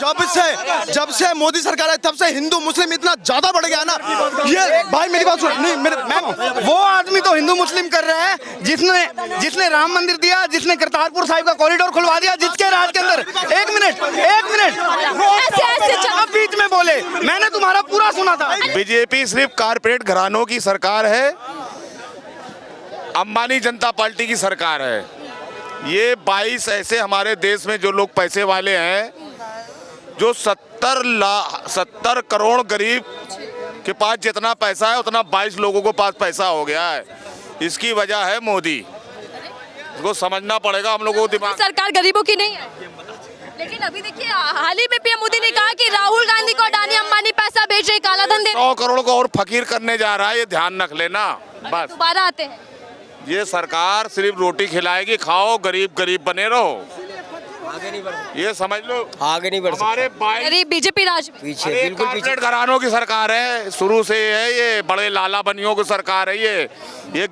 जब से मोदी सरकार है तब से हिंदू मुस्लिम इतना ज्यादा बढ़ गया है ना। ये भाई मेरी बात सुन, नहीं मेरे मैम, वो आदमी तो हिंदू मुस्लिम कर रहा है जिसने राम मंदिर दिया, जिसने करतारपुर साहिब का कॉरिडोर खुलवा दिया, जिसके राज के अंदर एक मिनट आप बीच में बोले, मैंने तुम्हारा पूरा सुना था। बीजेपी सिर्फ कारपोरेट घरानों की सरकार है, अंबानी जनता पार्टी की सरकार है। ये 22 ऐसे हमारे देश में जो लोग पैसे वाले हैं, जो 70 करोड़ गरीब के पास जितना पैसा है उतना 22 लोगों को पास पैसा हो गया है। इसकी वजह है मोदी। इसको समझना पड़ेगा हम लोगों को। दिमाग सरकार गरीबों की नहीं है, लेकिन अभी देखिए हाल ही में पीएम मोदी ने कहा कि राहुल गांधी को अडानी अंबानी पैसा बेच रहे, काला धन दे 100 करोड़ को और फकीर करने जा रहा है, ये ध्यान रख लेना। बस दोबारा आते हैं, ये सरकार सिर्फ रोटी खिलाएगी, खाओ गरीब गरीब बने रहो, ये समझ लो। आगे नहीं बढ़ हमारे गरीब बीजेपी राज में पीछे, बिल्कुल पीछे। कारपोरेट घरानों की सरकार है, शुरू से है, ये बड़े लाला बनियों की सरकार है। ये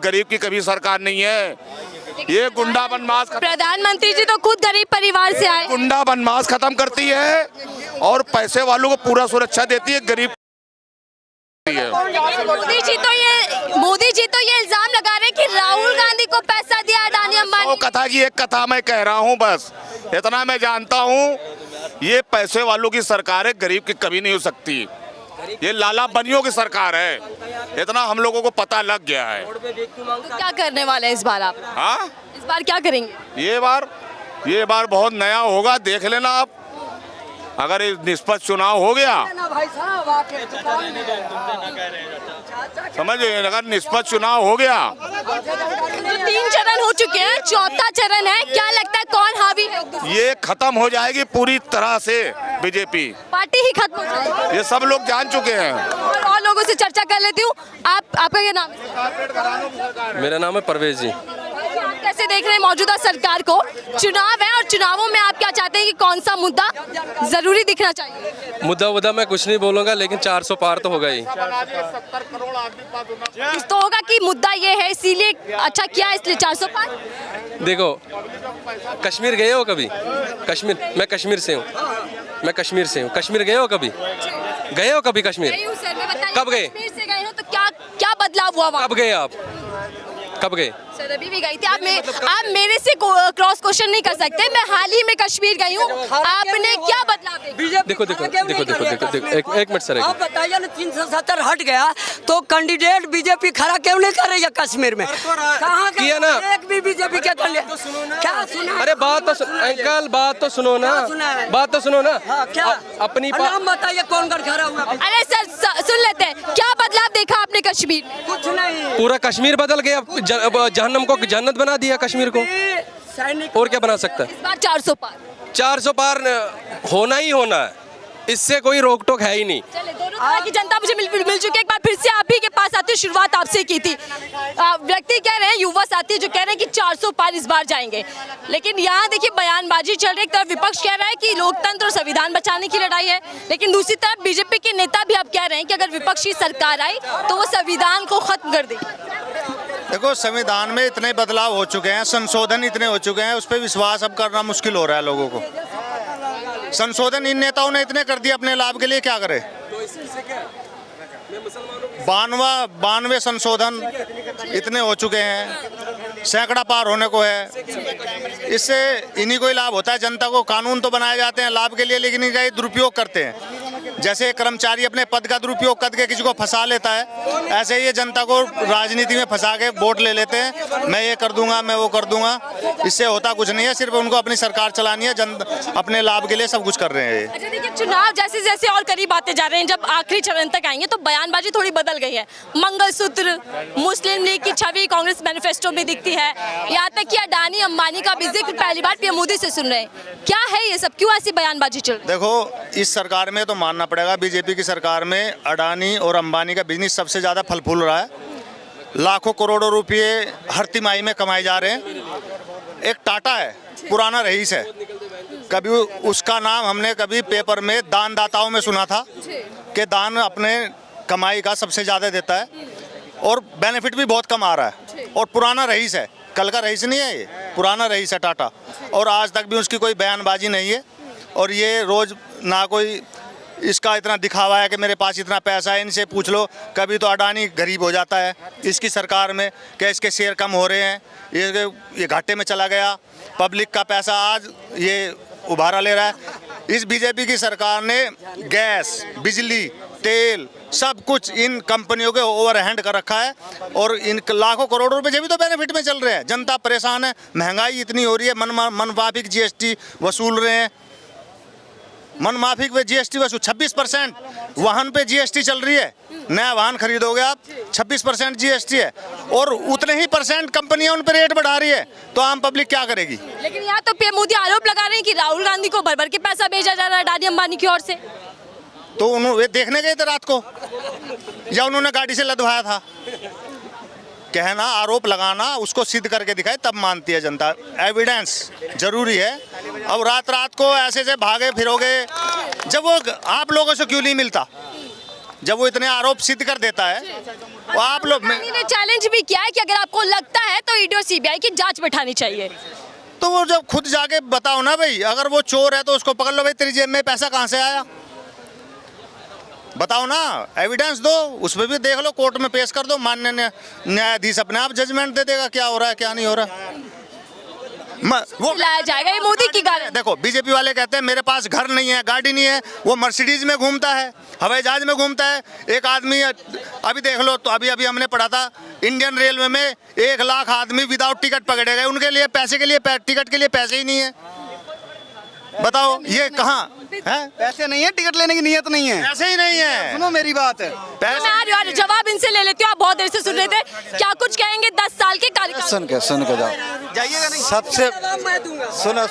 गरीब की कभी सरकार नहीं है। ये गुंडा बनमास, प्रधानमंत्री जी तो खुद गरीब परिवार से आए। गुंडा बनमास खत्म करती है और पैसे वालों को पूरा सुरक्षा देती है, गरीब मोदी जी तो ये इल्जाम लगा रहे हैं कि राहुल गांधी को पैसा दिया अडानी अंबानी। कथा की एक कथा मैं कह रहा हूँ, बस इतना मैं जानता हूँ। ये पैसे वालों की सरकार है, गरीब की कभी नहीं हो सकती। ये लाला बनियों की सरकार है, इतना हम लोगों को पता लग गया है। तो क्या करने वाले हैं इस बार आप? हाँ, इस बार क्या करेंगे? ये बार बहुत नया होगा, देख लेना आप। अगर निष्पक्ष चुनाव हो गया, समझ गए, अगर निष्पक्ष चुनाव हो गया। तो 3 चरण हो चुके हैं, 4था चरण है, क्या लगता है कौन हावी है? ये खत्म हो जाएगी पूरी तरह से, बीजेपी पार्टी ही खत्म हो जाएगी, ये सब लोग जान चुके हैं। और लोगों से चर्चा कर लेती हूँ। आपका क्या नाम है? मेरा नाम है परवेज जी। आप कैसे देख रहे हैं मौजूदा सरकार को? चुनाव है और चुनावों में आप क्या चाहते हैं कि कौन सा मुद्दा जरूरी दिखना चाहिए? मुद्दा मैं कुछ नहीं बोलूंगा, लेकिन 400 पार तो होगा ही। कुछ तो होगा कि मुद्दा ये है इसीलिए अच्छा किया, इसलिए 400 पार। देखो, कश्मीर गए हो कभी? मैं कश्मीर से हूँ। कश्मीर गए हो कभी? कश्मीर? कब गए? कश्मीर से गए हो तो क्या बदलाव हुआ वहाँ? कब गए आप? कब गए? सर अभी भी गई थी। आप मेरे से क्रॉस क्वेश्चन नहीं कर सकते। मैं हाल ही में कश्मीर गई हूँ, आपने क्या बदलाव देखा? देखो, एक मिनट सर। आप बताइए ना, 370 हट गया तो कैंडिडेट बीजेपी खड़ा क्यों नहीं कर रही है कश्मीर में? कहाँ किया ना? एक भी बीजेपी के क्या सुना? अरे बात तो अंकल, बात तो सुनो ना। क्या अपनी नाम बताइए, कौन कर खड़ा हुआ? अरे सर सुन लेते हैं, क्या बदलाव देखा आपने कश्मीर में? कुछ नहीं, पूरा कश्मीर बदल गया, जहन्नम को जन्नत बना दिया कश्मीर को। और क्या बना सकता है? इस बार 400 पार। 400 पार होना ही होना है, इससे कोई रोक टोक है ही नहीं। चले, दोनों तरह की जनता मुझे मिल चुकी है। एक बार फिर से आप ही के पास आती हूँ, शुरुआत आपसे की थी। व्यक्ति कह रहे हैं, युवा साथी जो कह रहे हैं कि 400 पार इस बार जाएंगे, लेकिन यहाँ देखिए बयानबाजी चल रही है। एक तरफ विपक्ष कह रहा है कि लोकतंत्र और संविधान बचाने की लड़ाई है, लेकिन दूसरी तरफ बीजेपी के नेता भी अब कह रहे हैं कि अगर विपक्ष की सरकार आई तो वो संविधान को खत्म कर देगी। देखो, संविधान में इतने बदलाव हो चुके हैं, संशोधन इतने हो चुके हैं, उस पर विश्वास अब करना मुश्किल हो रहा है लोगों को। संशोधन इन नेताओं ने इतने कर दिए अपने लाभ के लिए, क्या करे? 92 संशोधन इतने हो चुके हैं, सैकड़ा पार होने को है। इससे इन्हीं को ही लाभ होता है। जनता को कानून तो बनाए जाते हैं लाभ के लिए, लेकिन इनका ही दुरुपयोग करते हैं। जैसे कर्मचारी अपने पद का दुरुपयोग करके किसी को फंसा लेता है, ऐसे ही ये जनता को राजनीति में फंसा के वोट ले लेते हैं। मैं ये कर दूंगा, मैं वो कर दूंगा, इससे होता कुछ नहीं है। सिर्फ उनको अपनी सरकार चलानी है, अपने लाभ के लिए सब कुछ कर रहे हैं। अच्छा देखिए, चुनाव जैसे जैसे और करीब आते जा रहे हैं, जब आखिरी चरण तक आएंगे तो बयानबाजी थोड़ी बदल गई है। मंगलसूत्र, मुस्लिम लीग की छवि कांग्रेस मैनिफेस्टो में दिखती है, यहाँ तक कि अडानी अंबानी का भी जिक्र पहली बार पीएम मोदी से सुन रहे हैं। क्या है ये सब, क्यों ऐसी बयानबाजी चल रही है? देखो, इस सरकार में तो मानना पड़ेगा, बीजेपी की सरकार में अडानी और अंबानी का बिजनेस सबसे ज़्यादा फल फूल रहा है। लाखों करोड़ों रुपये हर तिमाही में कमाए जा रहे हैं। एक टाटा है, पुराना रईस है, कभी उसका नाम हमने कभी पेपर में दानदाताओं में सुना था कि दान अपने कमाई का सबसे ज़्यादा देता है और बेनिफिट भी बहुत कम आ रहा है। और पुराना रईस है, कल का रईस नहीं है, ये पुराना रईस है टाटा, और आज तक भी उसकी कोई बयानबाजी नहीं है। और ये रोज़ ना कोई इसका इतना दिखावा है कि मेरे पास इतना पैसा है। इनसे पूछ लो, कभी तो अडानी गरीब हो जाता है इसकी सरकार में, क्या इसके शेयर कम हो रहे हैं, ये घाटे में चला गया। पब्लिक का पैसा आज ये उभारा ले रहा है। इस बीजेपी की सरकार ने गैस, बिजली, तेल सब कुछ इन कंपनियों के ओवर हैंड कर रखा है और इन लाखों करोड़ों रुपए जब भी तो बेनिफिट में चल रहे हैं। जनता परेशान है, महंगाई इतनी हो रही है, मनमाफिक जीएसटी वसूल रहे हैं, मनमाफिक पे जीएसटी वसूल 26%। वाहन पे जीएसटी चल रही है, नया वाहन खरीदोगे आप 26% जीएसटी है और उतने ही परसेंट कंपनियां उन पर रेट बढ़ा रही है, तो आम पब्लिक क्या करेगी। लेकिन यहाँ तो पीएम मोदी आरोप लगा रहे हैं कि राहुल गांधी को भर भर के पैसा भेजा जा रहा है अडानी अंबानी की ओर से। तो उन्होंने देखने गए थे रात को या उन्होंने गाड़ी से लदवाया था। कहना, आरोप लगाना, उसको सिद्ध करके दिखाए तब मानती है जनता। एविडेंस जरूरी है। अब रात रात को ऐसे से भागे फिरोगे, जब वो आप लोगों से क्यों नहीं मिलता, जब वो इतने आरोप सिद्ध कर देता है। वो आप लोग ने चैलेंज भी किया है कि अगर आपको लगता है तो ईडी और सीबीआई की जांच बैठानी चाहिए। तो वो जब खुद जाके बताओ ना भाई, अगर वो चोर है तो उसको पकड़ लो भाई, तेरी जेब में पैसा कहाँ से आया, बताओ ना, एविडेंस दो, उसमें भी देख लो, कोर्ट में पेश कर दो, माननीय न्यायाधीश अपने आप जजमेंट दे देगा क्या हो रहा है क्या नहीं हो रहा। वो लाया जाएगा ये मोदी की गारंटी। देखो, बीजेपी वाले कहते हैं मेरे पास घर नहीं है, गाड़ी नहीं है, वो मर्सिडीज में घूमता है, हवाई जहाज में घूमता है। एक आदमी अभी देख लो, तो अभी हमने पढ़ा था इंडियन रेलवे में 1 लाख आदमी विदाउट टिकट पकड़े गए, उनके लिए पैसे के लिए टिकट के लिए पैसे ही नहीं है। बताओ ये कहाँ है, पैसे नहीं है, टिकट लेने की नीयत नहीं है, पैसे ही नहीं है। सुनो मेरी बात है, मैं जवाब इनसे ले लेती हूँ, आप बहुत देर से सुन रहे थे, क्या कुछ कहेंगे 10 साल के कार्यकाल। सुन के जाओ, जाइएगा नहीं, सबसे सुनो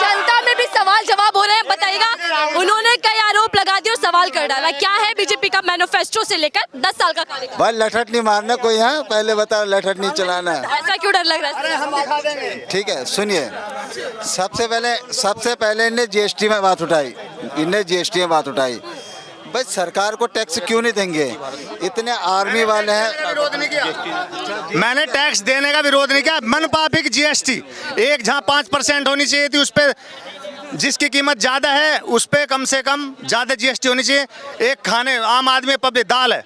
जनता में भी सवाल जवाब हो रहे हैं, बताइएगा। उन्होंने कई आरोप लगा दिए और सवाल कर डाला, क्या है बीजेपी का मैनिफेस्टो से लेकर 10 साल का कार्यकाल। भाई लठट नहीं मारना कोई, यहाँ पहले बताओ, लठट नहीं चलाना। ऐसा क्यों डर लग रहा है। ठीक है, सुनिए, सबसे पहले इन्हें जीएसटी में बात उठाई, भाई सरकार को टैक्स क्यों नहीं देंगे, इतने आर्मी वाले हैं। विरोध नहीं किया मैंने, टैक्स देने का विरोध नहीं किया। मनमाफिक जीएसटी एक जहाँ 5% होनी चाहिए थी, उस पर जिसकी कीमत ज़्यादा है उस पर कम से कम ज़्यादा जीएसटी होनी चाहिए। एक खाने आम आदमी पब्लिक दाल है,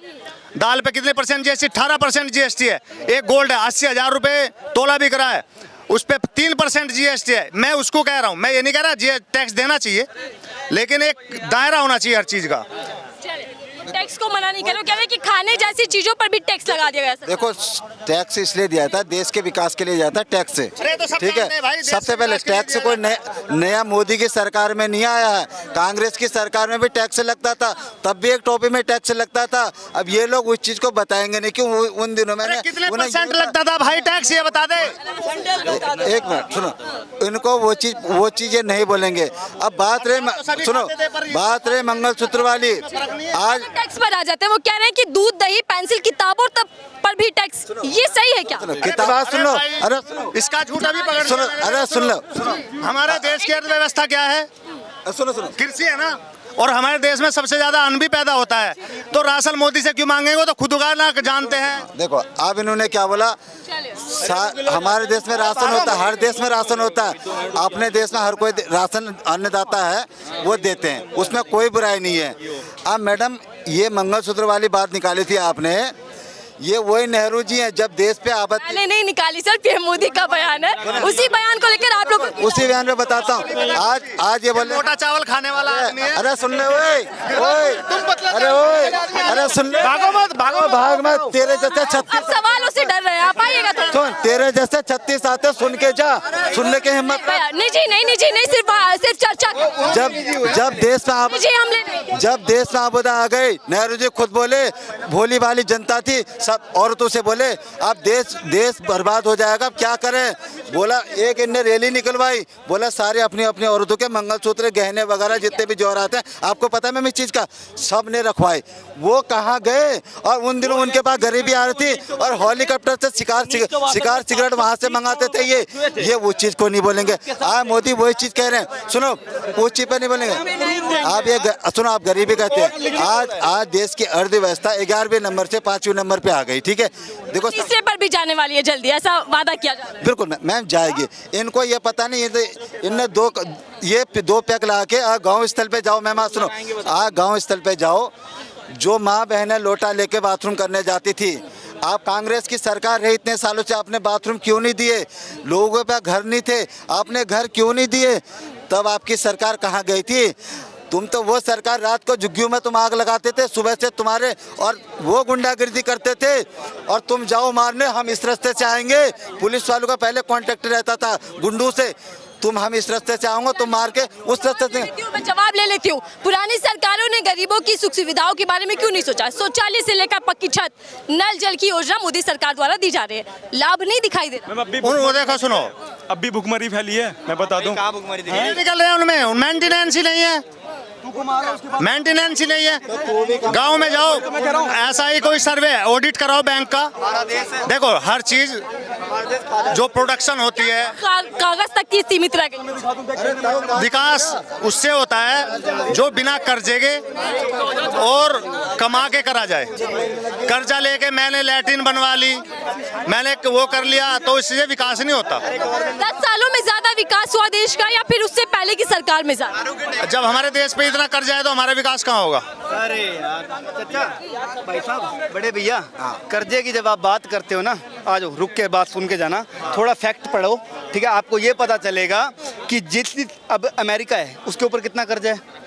दाल पे कितने परसेंट जीएसटी, 18% जीएसटी है। एक गोल्ड है 80,000 रुपये तोला बिक रहा है, उस पर 3% जीएसटी है। मैं उसको कह रहा हूँ, मैं ये नहीं कह रहा टैक्स देना चाहिए, लेकिन एक दायरा होना चाहिए हर चीज़ का। टैक्स को मना नहीं करो, कह रहे कि खाने जैसी चीजों पर भी टैक्स लगा दिया गया। देखो, टैक्स इसलिए दिया था, देश के विकास के लिए जाता है टैक्स से, ठीक है। सबसे पहले टैक्स कोई नया मोदी की सरकार में नहीं आया है, कांग्रेस की सरकार में भी टैक्स लगता था, तब भी एक टोपी में टैक्स लगता था। अब ये लोग उस चीज को बताएंगे नहीं, क्यों उन दिनों में कितने परसेंट लगता था भाई टैक्स, ये बता दे। एक मिनट सुनो, इनको वो चीजें नहीं बोलेंगे। अब बात रहे मंगलसूत्र वाली, आज टैक्स पर आ जाते हैं। वो कह रहे हैं कि दूध, दही, पेंसिल, किताबों तक पर भी टैक्स, ये सही है क्या? किताब सुन लो, अरे इसका झूठा भी पकड़ सुनो, अरे सुन लो, हमारे देश की अर्थव्यवस्था क्या है, सुनो कृषि है ना, और हमारे देश में सबसे ज्यादा अन्न भी पैदा होता है, तो राशन मोदी से क्यों मांगेंगे, वो तो खुद उगाना जानते हैं। देखो अब इन्होंने क्या बोला, हमारे देश में राशन होता है, हर देश में राशन होता है, अपने देश में हर कोई राशन अन्नदाता है, वो देते हैं, उसमें कोई बुराई नहीं है। अब मैडम ये मंगलसूत्र वाली बात निकाली थी आपने, ये वही नेहरू जी हैं जब देश पे आपत्ति नहीं निकाली सर, पीएम मोदी का बयान है, उसी बयान को लेकर आप लोग उसी बयान में बताता हूँ। आज ये बोले मोटा चावल खाने वाला आदमी है। अरे सुन ले, अरे सुन ले, भाग मत, तेरे जैसे 36 सवाल उसे डर रहे हैं, आप आइएगा तो सुन, तेरे जैसे 36 आते, सुन के जा, सुनने के हिम्मत नहीं जी, सिर्फ चर्चा। जब देश में आपदा आ गई, नेहरू जी खुद बोले, भोली भाली जनता थी, सब औरतों से बोले अब देश बर्बाद हो जाएगा, अब क्या करें। बोला एक इनने रैली निकलवाई, बोला सारे अपनी अपनी औरतों के मंगलसूत्र, गहने वगैरह जितने भी जौहरात हैं, आपको पता है मैं इस चीज़ का, सब ने रखवाए। वो कहाँ गए, और उन दिनों उनके पास गरीबी आ रही थी और हेलीकॉप्टर से शिकार शिकार सिगरेट वहाँ से मंगाते थे, ये वो चीज़ को नहीं बोलेंगे। आज मोदी वही चीज़ कह रहे हैं, सुनो उस चीज़ पे नहीं बोलेंगे। आप ये सुनो, आप गरीबी कहते हैं, आज देश की अर्थव्यवस्था 11वें नंबर से 5वें नंबर पे आ गई, ठीक है। देखो तीसरे पर भी जाने वाली है जल्दी, ऐसा वादा किया जा रहा है। बिल्कुल मैम जाएगी। इनको ये पता नहीं, इनने दो पैक ला के गाँव स्थल पे जाओ। मैम सुनो, गाँव स्थल पे जाओ, जो माँ बहनें लोटा लेके बाथरूम करने जाती थी, आप कांग्रेस की सरकार रही इतने सालों से, आपने बाथरूम क्यों नहीं दिए? लोगों पे घर नहीं थे, आपने घर क्यों नहीं दिए? तब आपकी सरकार कहाँ गई थी? तुम तो वो सरकार, रात को झुग्गियों में तुम आग लगाते थे, सुबह से तुम्हारे और वो गुंडागर्दी करते थे, और तुम जाओ मारने, हम इस रास्ते से आएंगे। पुलिस वालों का पहले कांटेक्ट रहता था गुंडों से, हम इस रास्ते से आऊंगा, तुम मार के उस रास्ते से। मैं जवाब ले लेती हूँ, पुरानी सरकारों ने गरीबों की सुख सुविधाओं के बारे में क्यों नहीं सोचा? शौचालय से लेकर पक्की छत, नल जल की योजना मोदी सरकार द्वारा दी जा रही है, लाभ नहीं दिखाई दे रहा। वो देखो सुनो, अब भी भुखमरी फैली है, मैं बता दूं। निकल रहे हैं उनमें, मेंटेनेंस ही नहीं है, मेंटेनेंस ही नहीं है। गांव में जाओ, ऐसा ही कोई सर्वे ऑडिट कराओ बैंक का, देखो हर चीज जो प्रोडक्शन होती है कागज तक की सीमित रह गई। विकास उससे होता है जो बिना कर्जे के और कमा के करा जाए। कर्जा लेके मैंने लैट्रिन बनवा ली, मैंने वो कर लिया, तो इससे विकास नहीं होता। 10 सालों में ज्यादा विकास हुआ देश का, या फिर उससे पहले की सरकार में ज्यादा? जब हमारे देश पे इतना कर्जा है तो हमारा विकास कहाँ होगा? अरे यार चाचा, भाई साहब, बड़े भैया, कर्जे की जब आप बात करते हो ना, आ जाओ, रुक के बात सुन के जाना, थोड़ा फैक्ट पढ़ो, ठीक है। आपको ये पता चलेगा कि जितनी अब अमेरिका है उसके ऊपर कितना कर्जा है,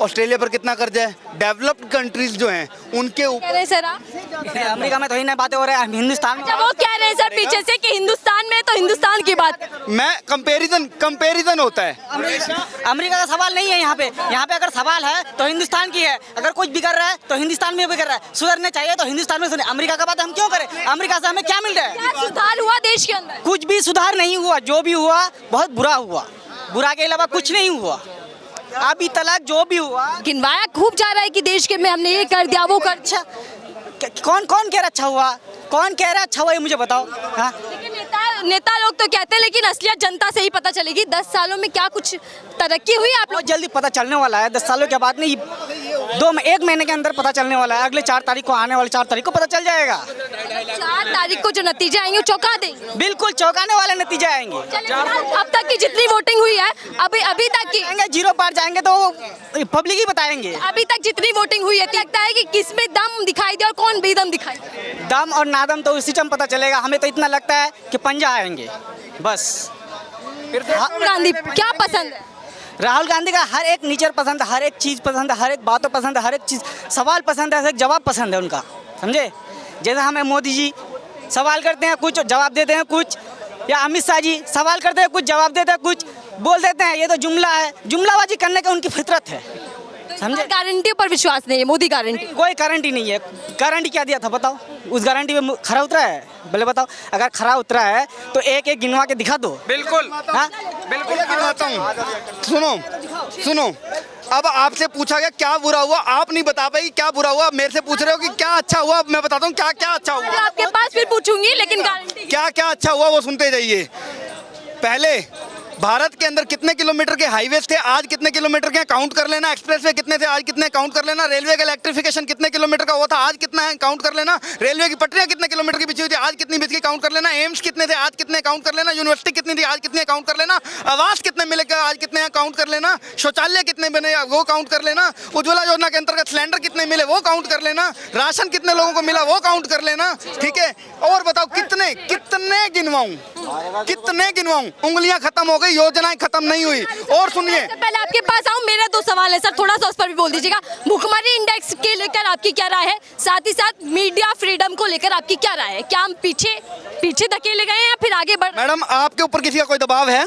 ऑस्ट्रेलिया पर कितना कर्जा है, डेवलप्ड कंट्रीज जो हैं उनके ऊपर। सर अमेरिका में तो ही नहीं बातें हो रहे हैं, हिंदुस्तान में। जब वो कह रहे हैं सर पीछे से कि हिंदुस्तान में, तो हिंदुस्तान की बात, मैं कंपैरिजन होता है। अमेरिका का सवाल नहीं है यहाँ पे अगर सवाल है तो हिंदुस्तान की है। अगर कुछ बिगड़ रहा है तो हिंदुस्तान में बिगड़ रहा है, सुधरने चाहिए तो हिंदुस्तान में सुधरे। अमेरिका का बात हम क्यों करें? अमेरिका से हमें क्या मिल रहा है? क्या सुधार हुआ देश के अंदर? कुछ भी सुधार नहीं हुआ, जो भी हुआ बहुत बुरा हुआ, बुरा के अलावा कुछ नहीं हुआ अभी तक। जो भी हुआ गिनवाया खूब जा रहा है कि देश के में हमने ये कर दिया, वो कर। अच्छा, कौन कह रहा अच्छा हुआ? कौन कह रहा अच्छा हुआ, ये मुझे बताओ। हाँ, नेता लोग तो कहते हैं, लेकिन असलियत जनता से ही पता चलेगी। 10 सालों में क्या कुछ तरक्की हुई आप बहुत जल्दी पता चलने वाला है। 10 सालों के बाद नहीं, 1 महीने के अंदर पता चलने वाला है। अगले 4 तारीख को, आने वाले 4 तारीख को पता चल जाएगा। 4 तारीख को जो नतीजे आएंगे वो चौंका देंगे। बिल्कुल चौंकाने वाले नतीजे आएंगे। अब तक की जितनी वोटिंग हुई है, अभी तक की जीरो पार जाएंगे तो पब्लिक ही बताएंगे। अभी तक जितनी वोटिंग हुई है, लगता है कि किस में दम दिखाई दे और कौन बेदम दिखाई दे? दम और नादम तो उसी टाइम पता चलेगा। हमें तो इतना लगता है कि पंजा आएंगे बस। राहुल गांधी क्या पसंद है? राहुल गांधी का हर एक नेचर पसंद है, हर एक चीज़ पसंद है, हर एक बातों पसंद है, हर एक चीज़ सवाल पसंद है, हर एक जवाब पसंद है उनका, समझे? जैसे हमें मोदी जी सवाल करते हैं कुछ, जवाब देते हैं कुछ, या अमित शाह जी सवाल करते हैं कुछ, जवाब देते हैं कुछ, बोल देते हैं ये तो जुमला है। जुमलाबाजी करने की उनकी फितरत है, समझे? गारंटी पर विश्वास नहीं है, मोदी गारंटी। कोई गारंटी नहीं है। गारंटी क्या दिया था बताओ? उस गारंटी में खरा उतरा है? बोले बताओ, अगर खरा उतरा है तो एक गिनवा के दिखा दो। बिल्कुल, हाँ बिल्कुल गिनवाता हूँ। सुनो, अब आपसे पूछा गया क्या बुरा हुआ, आप नहीं बता पाई क्या बुरा हुआ। मेरे से पूछ रहे हो कि क्या अच्छा हुआ, मैं बताता हूँ क्या क्या अच्छा हुआ। आपके पास फिर पूछूंगी, लेकिन गारंटी क्या क्या अच्छा हुआ वो सुनते जाइए। पहले भारत के अंदर कितने किलोमीटर के हाईवेज थे, आज कितने किलोमीटर के काउंट कर लेना। एक्सप्रेसवे कितने थे, आज कितने काउंट कर लेना। रेलवे का इलेक्ट्रिफिकेशन कितने किलोमीटर का हुआ था, आज कितना है काउंट कर लेना। रेलवे की पटरियां कितने किलोमीटर की बिछी हुई थी, आज कितनी बिछ गई काउंट कर लेना। एम्स कितने थे, आज कितने काउंट कर लेना। यूनिवर्सिटी कितनी थी, आज कितने काउंट कर लेना। आवास कितने मिलेगा, आज कितने काउंट कर लेना। शौचालय कितने बने वो काउंट कर लेना। उज्ज्वला योजना के अंतर्गत सिलेंडर कितने मिले वो काउंट कर लेना। राशन कितने लोगों को मिला वो काउंट कर लेना, ठीक है। और बताओ कितने कितने गिनवाऊं, कितने गिनवाऊं। उंगलियां खत्म हो गई, योजनाएं खत्म नहीं हुई। और सुनिए, पहले आपके पास आऊं, मेरे 2 सवाल है सर, थोड़ा सा उस पर भी बोल दीजिएगा। भुखमरी इंडेक्स के लेकर आपकी क्या राय है? साथ ही साथ मीडिया फ्रीडम को लेकर आपकी क्या राय है? क्या हम पीछे धकेले गए हैं या फिर आगे बढ़? मैडम आपके ऊपर किसी का कोई दबाव है?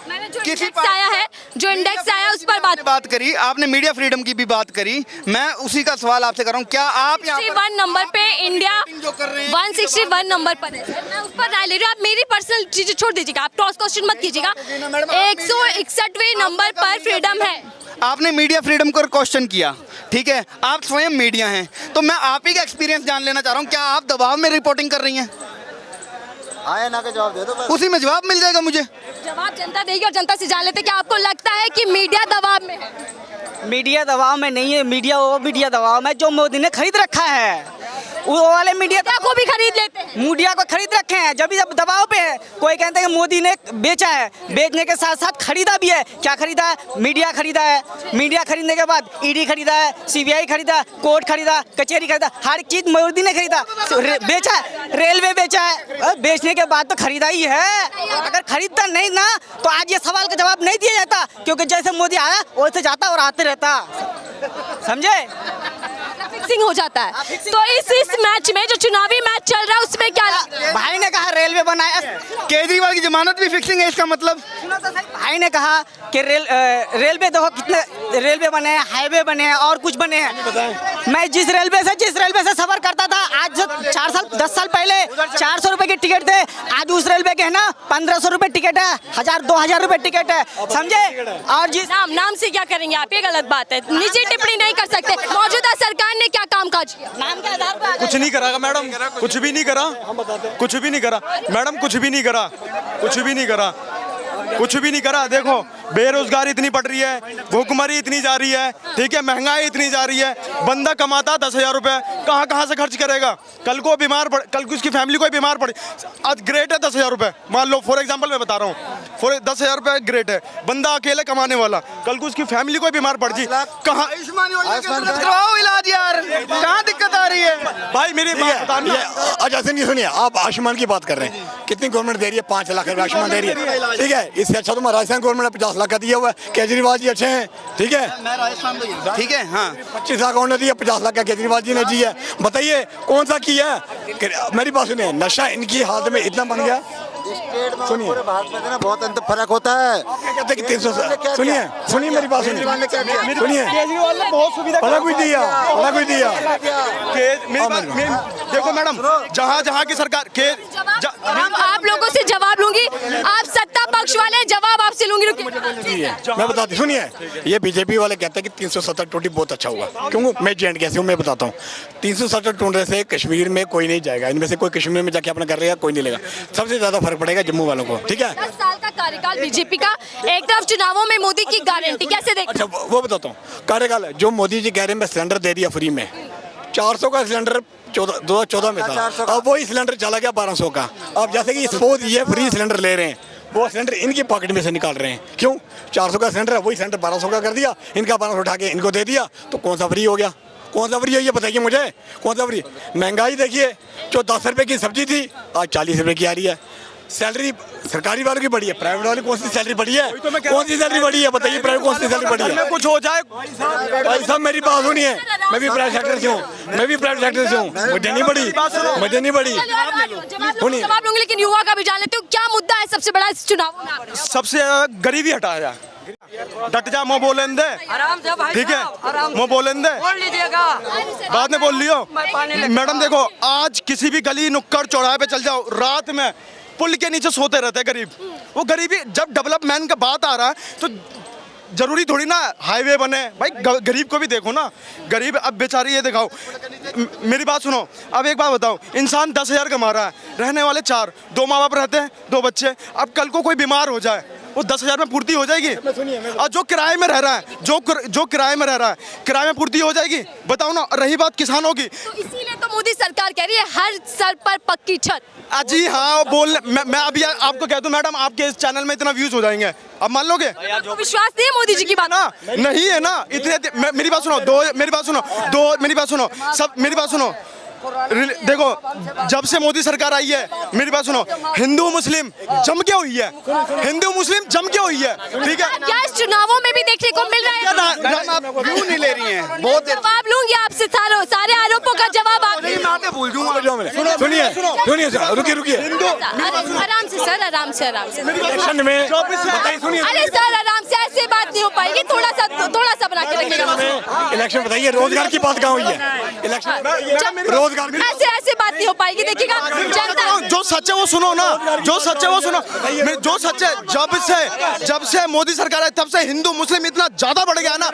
मैंने जो इंडेक्स आया है, जो इंडेक्स आया उस पर बात करी आपने, मीडिया फ्रीडम की भी बात करी, मैं उसी का सवाल आपसे कर रहा हूँ। क्या आप 161 नंबर पे इंडिया 161 नंबर पर है, मैं उस पर राय ले रही हूँ। आप मेरी पर्सनल चीजें छोड़ दीजिएगा, आप क्रॉस क्वेश्चन मत कीजिएगा। 161वें नंबर पर फ्रीडम है। आपने मीडिया फ्रीडम को क्वेश्चन किया, ठीक है। आप स्वयं मीडिया हैं, तो मैं आप ही का एक्सपीरियंस जान लेना चाह रहा हूँ। क्या आप दबाव में रिपोर्टिंग कर रही हैं? आया ना के जवाब दे दो बस। उसी में जवाब मिल जाएगा मुझे। जवाब जनता देगी और जनता से जान लेते क्या आपको लगता है कि मीडिया दबाव में है? मीडिया दबाव में नहीं है, मीडिया दबाव में जो मोदी ने खरीद रखा है, वो वाले मीडिया को भी खरीद लेते हैं। मीडिया को खरीद रखे हैं, जब दबाव पे है। कोई कहते हैं कि मोदी ने बेचा है, बेचने के साथ साथ खरीदा भी है। क्या खरीदा है? मीडिया खरीदा है। मीडिया खरीदने के बाद ईडी खरीदा है, सीबीआई खरीदा, कोर्ट खरीदा, कचहरी खरीदा, हर चीज मोदी ने खरीदा। बेचा है, रेलवे बेचा है। बेचने के बाद तो खरीदा ही है। अगर खरीदता नहीं ना तो आज ये सवाल का जवाब नहीं दिया जाता, क्योंकि जैसे मोदी आया वैसे जाता और आते रहता। समझे? फिक्सिंग हो जाता है। तो इस मैच में जो चुनावी मैच चल रहा है उसमें क्या भाई ने कहा रेलवे बनाया, केजरीवाल की जमानत भी फिक्सिंग है, इसका मतलब? भाई ने कहा कि रेलवे देखो कितने रेलवे बने हैं, हाईवे बने हैं और कुछ बने हैं। मैं जिस रेलवे से सफर करता था आज से 10 साल पहले 400 रुपए की टिकट थे, आज उस रेलवे के है ना 1500 रुपए टिकट है, 1000-2000 रुपए टिकट है। समझे? और जिस नाम से क्या करेंगे आप? ये गलत बात है, निजी टिप्पणी नहीं कर सकते। मौजूदा सरकार ने क्या कामकाज किया? नाम के आधार पर कुछ नहीं करा मैडम, कुछ भी नहीं करा, कुछ भी नहीं करा मैडम, कुछ भी नहीं करा, कुछ भी नहीं करा, कुछ भी नहीं करा। देखो बेरोजगारी इतनी बढ़ रही है, भूखमरी इतनी जा रही है, ठीक है, महंगाई इतनी जा रही है। बंदा कमाता 10,000 रुपए, कहाँ से खर्च करेगा? कल को उसकी फैमिली कोई बीमार पड़े, आज ग्रेट है 10,000 रुपए, मान लो फॉर एग्जांपल मैं बता रहा हूँ, 10,000 रुपए ग्रेट है, बंदा अकेले कमाने वाला, कल को उसकी फैमिली कोई बीमार पड़ जी, कहाँ करवाओ इलाज यार, कहाँ दिक्कत आ रही है? भाई मेरी बात बताना। आज ऐसे नहीं, सुनिए, आप आयुष्मान की बात कर रहे हैं, कितनी गवर्नमेंट दे रही है? 5 लाख रुपए आयुष्मान दे रही है, ठीक है। इससे अच्छा तो राजस्थान गवर्नमेंट ने 50 लाख का दिया हुआ है। केजरीवाल जी अच्छे हैं, ठीक है, मैं राजस्थान में ही, ठीक है, हाँ। 25 लाख उन्होंने दिया, 50 लाख का केजरीवाल जी ने दी है। बताइए कौन सा किया? मेरी बात सुनिए, नशा इनकी हालत में इतना बन गया। सुनिए, पूरे भारत में ना बहुत अंतर फर्क होता है। कहते कि 300, सुनिए मेरी बात सुनिए, केजरीवाल ने बहुत सुविधा बड़ा कुछ दिया। देखो मैडम, जहाँ की सरकार आप लोगों से जवाब लूंगी, आप सत्ता पक्ष वाले, जवाब आपसे लूंगी। मैं बताती, सुनिए, ये बीजेपी वाले कहते हैं कि 370 टूटी बहुत अच्छा हुआ, क्योंकि मैं जेएंड कैसे हूँ मैं बताता हूँ। 370 टूटने से कश्मीर में कोई नहीं जाएगा, इनमें से कोई कश्मीर में जाके अपना कर लेगा, कोई नहीं लेगा। सबसे ज्यादा फर्क पड़ेगा जम्मू वालों को, ठीक है। 10 साल का कार्यकाल बीजेपी का, एक तरफ चुनावों में मोदी की गारंटी, कैसे देखते? अच्छा वो बताता हूँ, कार्यकाल जो मोदी जी कह रहे हैं मैं सिलेंडर दे दिया फ्री में, 400 का सिलेंडर 2014 में था, अब वही सिलेंडर चला गया 1200 का। अब जैसे कि सपोज ये फ्री सिलेंडर ले रहे हैं, वो सिलेंडर इनकी पॉकेट में से निकाल रहे हैं। क्यों? 400 का सिलेंडर है, वही सिलेंडर 1200 का कर दिया, इनका 1200 उठा के इनको दे दिया, तो कौन सा फ्री हो गया? कौन सा फ्री है ये बताइए मुझे, कौन सा फ्री? महंगाई देखिए, जो 10 रुपए की सब्जी थी आज 40 रुपए की आ रही है। सैलरी सरकारी वालों की बढ़ी है, प्राइवेट वालों की कौन सी सैलरी बढ़ी है? कौन सी सैलरी बढ़ी है बताइए? प्राइवेट कौन सी सैलरी बढ़ी है? कुछ हो जाए भाई साहब मेरी बात सुनिए, मैं भी प्राइवेट सेक्टर से हूँ, मुझे नहीं बढ़ी। जवाब लूंगी, लेकिन युवा का भी जान लेते हो, क्या मुद्दा है सबसे बड़ा इस चुनाव में? सबसे गरीबी हटाया, डट जा, मुँह बोलें दे, ठीक है, मुँह बोलें दे, बाद में बोल लियो। मैडम देखो, आज किसी भी गली नुक्कड़ चौराहे पे चल जाओ, रात में पुल के नीचे सोते रहते हैं गरीब। वो गरीबी, जब डेवलपमेंट का बात आ रहा है तो जरूरी थोड़ी ना हाईवे बने, भाई गरीब को भी देखो ना, गरीब अब बेचारी ये दिखाओ। मेरी बात सुनो, अब एक बात बताओ, इंसान 10,000 कमा रहा है, रहने वाले 4, 2 माँ बाप रहते हैं, 2 बच्चे, अब कल को कोई बीमार हो जाए, वो 10,000 में पूर्ति हो जाएगी? और जो किराए में रह रहा है, जो किराए में रह रहा है, किराए में पूर्ति हो जाएगी? बताओ ना। रही बात किसानों की, तो इसीलिए तो मोदी सरकार कह रही है हर सर पर पक्की छत। जी हाँ, मैं अभी आपको कह दूं मैडम, आपके इस चैनल में इतना व्यूज हो जाएंगे, अब मान लोगे? आपको विश्वास नहीं है मोदी जी की बात? ना नहीं है ना, इतने मेरी बात सुनो, मेरी बात सुनो, देखो जब से मोदी सरकार आई है, मेरी बात सुनो, हिंदू मुस्लिम जम के हुई है, ठीक है। क्या इस चुनावों में भी देखने को मिल रहा है? क्यों नहीं ले रही हैं? बहुत जवाब लूंगी आपसे, सारे आरोपों का जवाब आप भूल दूंगा। सुनिए रुकिए, आराम से सर, आराम से। इलेक्शन में अरे सर आराम से, ऐसे बात नहीं हो पाएगी, थोड़ा सा बना के रखिएगा। इलेक्शन बताइए, रोजगार की बात कहाँ हुई है? इलेक्शन रोजगार की ऐसे ऐसे बात नहीं हो पाएगी। देखिएगा जनता जो सच है वो सुनो ना, जो सच है वो सुनो। जो सच है, जब से मोदी सरकार है तब से हिंदू मुस्लिम इतना ज्यादा बढ़ गया ना।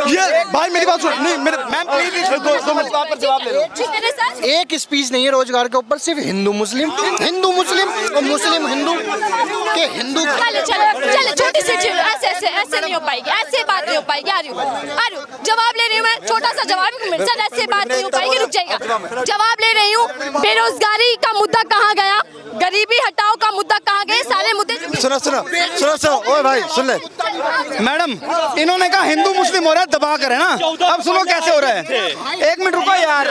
ये भाई मेरी बात सुन, नहीं मेरे मैम प्लीज पर जवाब ले लो। सर एक स्पीच नहीं है रोजगार के ऊपर, सिर्फ हिंदू मुस्लिम और मुस्लिम हिंदू के हिंदू। चलो छोटी सी चीज, ऐसे नहीं हो पाएगी, ऐसे बात नहीं हो पाएगी। आ रही हूँ जवाब ले रही हूँ मैं, छोटा सा जवाब। सर ऐसे बात नहीं हो पाएगी, रुक जाएगा। जवाब ले रही हूँ। बेरोजगारी का मुद्दा कहाँ गया, गरीबी हटाओ का मुद्दा कहाँ गए, सारे मुद्दे सुनो ओए भाई सुन ले। मैडम इन्होंने कहा हिंदू मुस्लिम हो रहा है दबा कर, है ना? अब सुनो कैसे हो रहा है। एक मिनट रुको यार।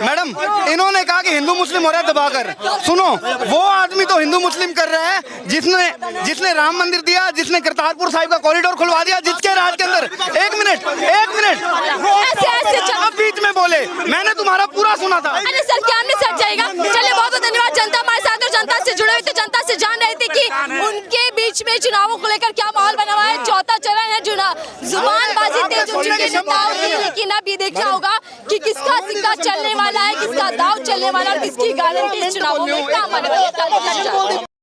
मैडम इन्होंने कहा कि हिंदू मुस्लिम हो रहा है दबा कर। सुनो, वो आदमी तो हिंदू मुस्लिम कर रहा है जिसने राम मंदिर दिया, जिसने करतारपुर साहिब का कॉरिडोर खुलवा दिया, जिसके राज के अंदर। एक मिनट ऐसे अब बीच में बोले, मैंने तुम्हारा पूरा सुना था। अरे सर क्या हमने सट जाएगा। चलिए बहुत बहुत धन्यवाद। जनता हमारे साथ और जनता से जुड़े हुए थे, जनता से जान रहे थे कि उनके बीच में चुनावों को लेकर क्या माहौल बना हुआ है। चौथा चरण है, जुबानबाजी तेज हो चुकी है नेताओं की, लेकिन अब ये देखना होगा कि किसका सिक्का चलने वाला है, किसका दाव चलने वाला है और किसकी गारंटी चुनावों में काम आने वाली है।